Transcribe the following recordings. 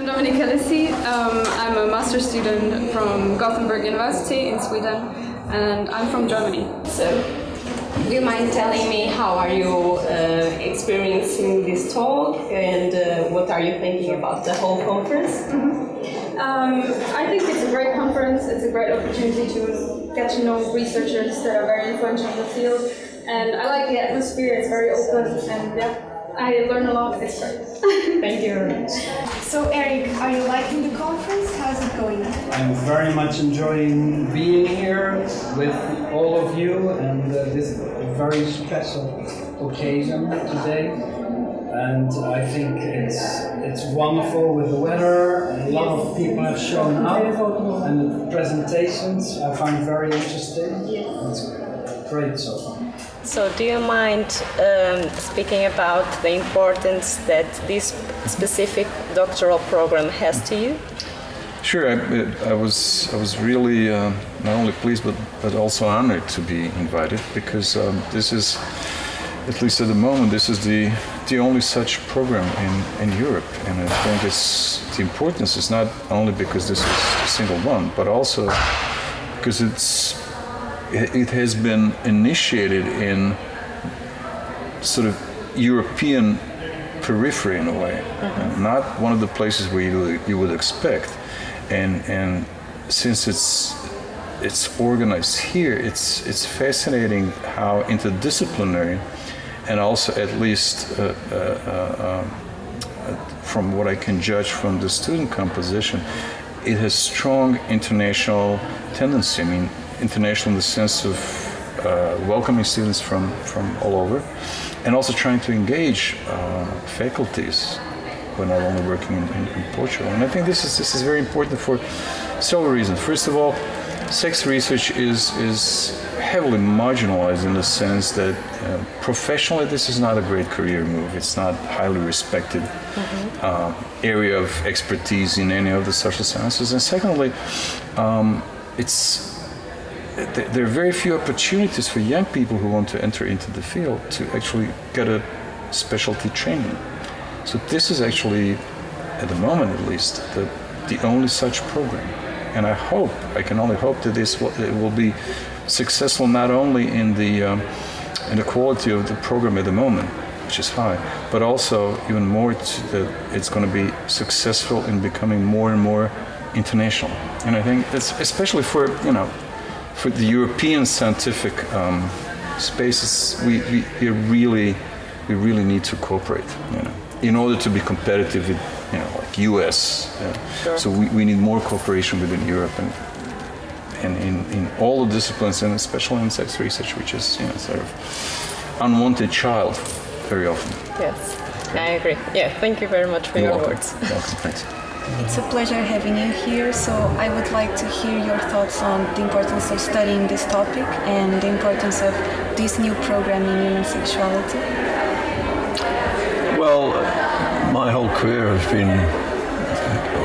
I'm Dominika Lissi. I'm a master's student from Gothenburg University in Sweden, and I'm from Germany. So, do you mind telling me how are you experiencing this talk and what are you thinking about the whole conference? I think it's a great conference. It's a great opportunity to get to know researchers that are very influential in the field, and I like the atmosphere. It's very open, and I learn a lot. It's great. Thank you very much. So Eric, are you liking the conference? How's it going? I'm very much enjoying being here with all of you, and this very special occasion today. And I think it's wonderful with the weather. A lot of people have shown up, and the presentations I find very interesting. It's great so far. So do you mind speaking about the importance that this specific doctoral program has to you? Sure, I was really not only pleased but also honored to be invited, because this is, at least at the moment, this is the only such program in Europe, and I think the importance is not only because this is a single one, but also because it has been initiated in sort of European periphery in a way, not one of the places where you would expect, and since it's organized here, it's fascinating how interdisciplinary, and also at least from what I can judge from the student composition, it has strong international tendency. I mean, international in the sense of welcoming students from all over, and also trying to engage faculties who are not only working in Portugal. And I think this is very important for several reasons. First of all, sex research is heavily marginalized in the sense that professionally this is not a great career move. It's not highly respected area of expertise in any of the social sciences. And secondly, there are very few opportunities for young people who want to enter into the field to actually get a specialty training. So this is actually, at the moment at least, the only such program. And I can only hope that it will be successful not only in the quality of the program at the moment, which is high, but also even more that it's going to be successful in becoming more and more international. And I think that's especially for the European scientific spaces, we really need to cooperate, in order to be competitive with, like US. Sure. So we need more cooperation within Europe and in all the disciplines, and especially in sex research, which is sort of unwanted child very often. Yes, I agree. Yeah, thank you very much for your words. Welcome. Thanks. It's a pleasure having you here, so I would like to hear your thoughts on the importance of studying this topic and the importance of this new program in human sexuality. Well, my whole career has been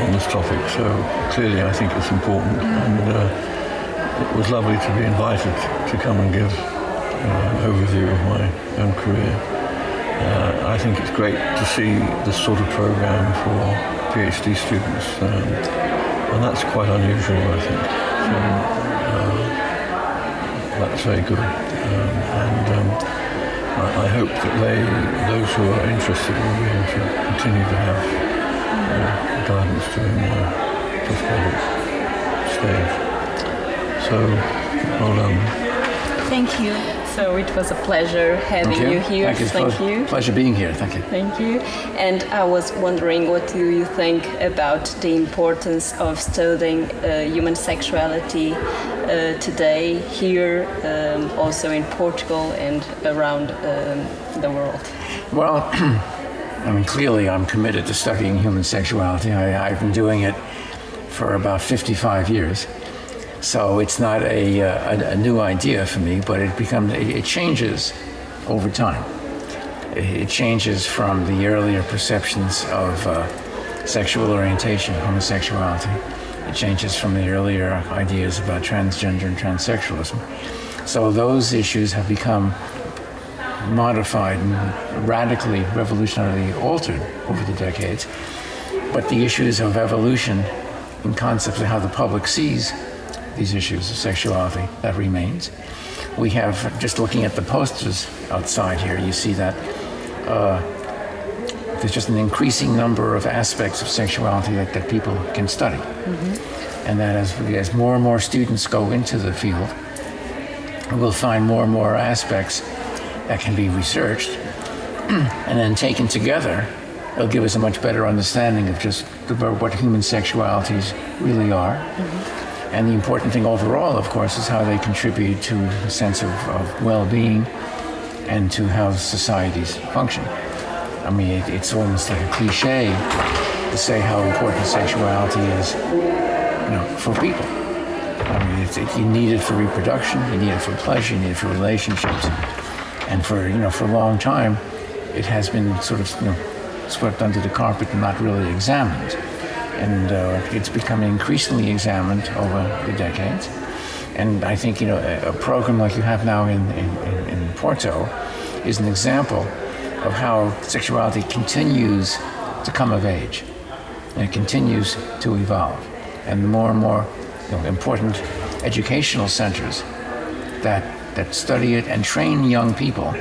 on this topic, so clearly I think it's important, and it was lovely to be invited to come and give an overview of my own career. I think it's great to see this sort of program for PhD students, and that's quite unusual, I think. So that's very good, and I hope that those who are interested will be able to continue to have guidance during their postgraduate stage. So, well done. Thank you. So it was a pleasure having you here. Thank you. Pleasure being here. Thank you. Thank you. And I was wondering, what do you think about the importance of studying human sexuality today, here, also in Portugal and around the world? Well, I mean, clearly I'm committed to studying human sexuality. I've been doing it for about 55 years. So it's not a new idea for me, but it changes over time. It changes from the earlier perceptions of sexual orientation, homosexuality. It changes from the earlier ideas about transgender and transsexualism. So those issues have become modified and radically, revolutionarily altered over the decades. but the issues of evolution and concepts of how the public sees these issues of sexuality, that remains. We have, just looking at the posters outside here, you see that there's just an increasing number of aspects of sexuality that people can study. And that as more and more students go into the field, we'll find more and more aspects that can be researched, and then taken together, it'll give us a much better understanding of just what human sexualities really are. And the important thing overall, of course, is how they contribute to a sense of well-being and to how societies function. I mean, it's almost like a cliche to say how important sexuality is, for people. I mean, you need it for reproduction, you need it for pleasure, you need it for relationships, and for a long time, it has been sort of swept under the carpet and not really examined. And it's becoming increasingly examined over the decades. And I think a program like you have now in Porto is an example of how sexuality continues to come of age, and it continues to evolve. And more and more important educational centers that study it and train young people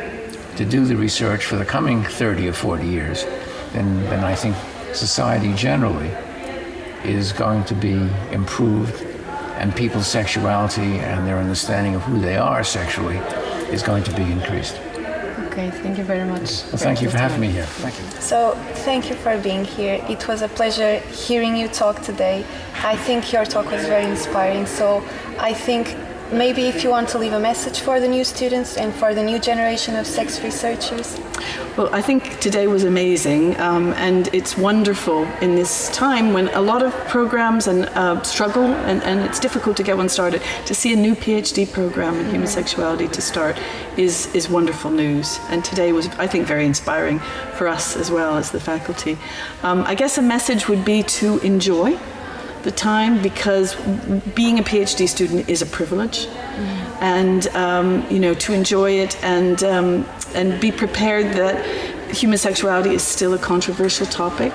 to do the research for the coming 30 or 40 years, then I think society generally is going to be improved, and people's sexuality and their understanding of who they are sexually is going to be increased. Okay, thank you very much. Well, thank you for having me here. Thank you. So, thank you for being here. It was a pleasure hearing you talk today. I think your talk was very inspiring. So, I think maybe if you want to leave a message for the new students and for the new generation of sex researchers. Well, I think today was amazing, and it's wonderful in this time when a lot of programs and struggle, and it's difficult to get one started. To see a new PhD program in human sexuality to start is wonderful news. And today was, I think, very inspiring for us as well as the faculty. I guess a message would be to enjoy the time, because being a PhD student is a privilege, and to enjoy it and be prepared that human sexuality is still a controversial topic,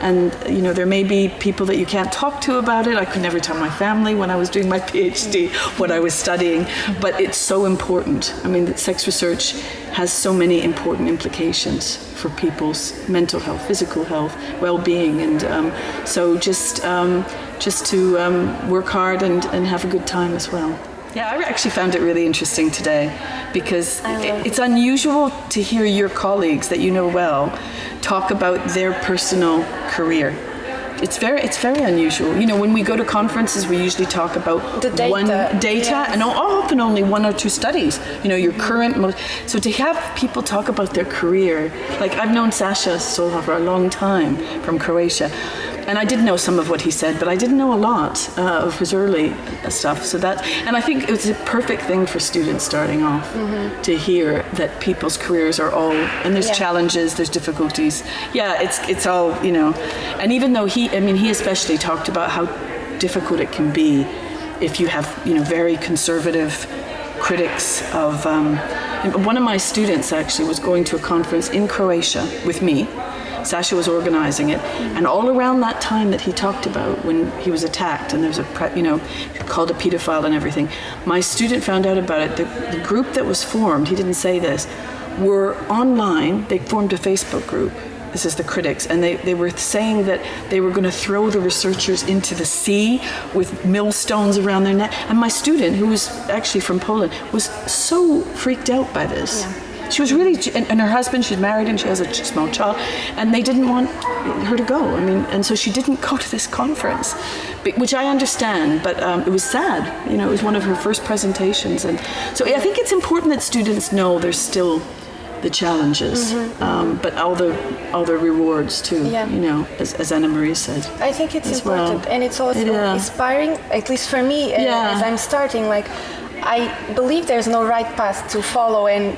and there may be people that you can't talk to about it. I could never tell my family when I was doing my PhD what I was studying, but it's so important. I mean, sex research has so many important implications for people's mental health, physical health, well-being, and so just to work hard and have a good time as well. Yeah, I actually found it really interesting today, because it's unusual to hear your colleagues that you know well talk about their personal career. It's very unusual. When we go to conferences, we usually talk about the data, and often only one or two studies. Your current. So to have people talk about their career, like I've known Sasha Stolha for a long time from Croatia, and I did know some of what he said, but I didn't know a lot of his early stuff. And I think it was a perfect thing for students starting off to hear that people's careers are all, and there's challenges, there's difficulties. Yeah, it's all, and even though he especially talked about how difficult it can be if you have, very conservative critics of, one of my students actually was going to a conference in Croatia with me. Sasha was organizing it, and all around that time that he talked about when he was attacked and there was called a pedophile and everything, my student found out about it. The group that was formed, he didn't say this, were online. They formed a Facebook group. This is the critics, and they were saying that they were going to throw the researchers into the sea with millstones around their neck. And my student, who was actually from Poland, was so freaked out by this. Yeah. She was really, and her husband, she's married and she has a small child, and they didn't want her to go. And so she didn't go to this conference, which I understand, but it was sad. It was one of her first presentations. And so I think it's important that students know there's still the challenges, but all the rewards too, as Anna Marie said. I think it's important, and it's also inspiring, at least for me, as I'm starting, I believe there's no right path to follow, and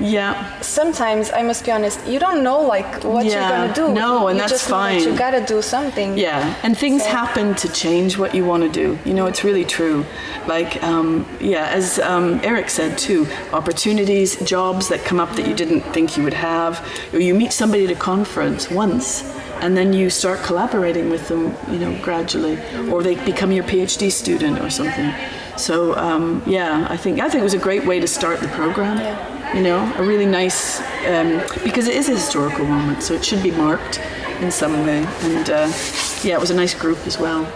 sometimes, I must be honest, you don't know what you're gonna do. No, and that's just fine. Know that you gotta do something. Yeah, and things happen to change what you want to do. It's really true. As Eric said too, opportunities, jobs that come up that you didn't think you would have. Or you meet somebody at a conference once, and then you start collaborating with them, you know, gradually, or they become your PhD student or something. So I think it was a great way to start the program. You know, a really nice, because it is a historical moment, so it should be marked in some way. And it was a nice group as well.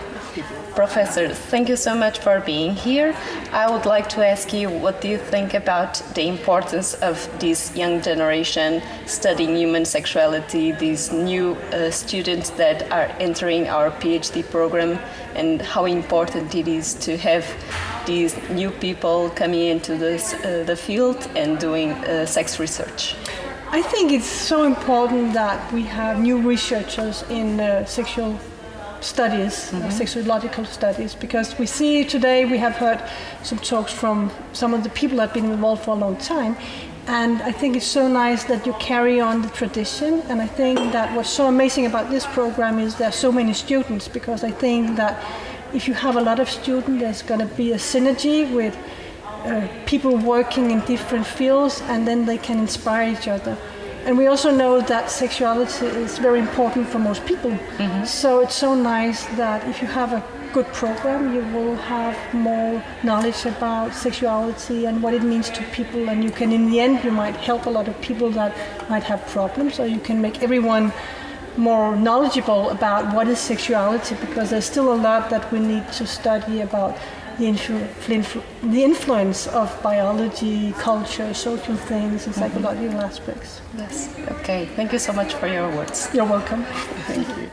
Professor, thank you so much for being here. I would like to ask you, what do you think about the importance of this young generation studying human sexuality, these new students that are entering our PhD program, and how important it is to have these new people coming into the field and doing sex research? I think it's so important that we have new researchers in sexual studies, sexuological studies, because we see today, we have heard some talks from some of the people that have been involved for a long time, and I think it's so nice that you carry on the tradition. And I think that what's so amazing about this program is there are so many students, because I think that if you have a lot of students, there's going to be a synergy with people working in different fields, and then they can inspire each other. And we also know that sexuality is very important for most people. So it's so nice that if you have a good program, you will have more knowledge about sexuality and what it means to people. And you can, in the end, you might help a lot of people that might have problems, or you can make everyone more knowledgeable about what is sexuality, because there's still a lot that we need to study about the influence of biology, culture, social things, and psychological aspects. Yes. Okay. Thank you so much for your words. You're welcome. Thank you.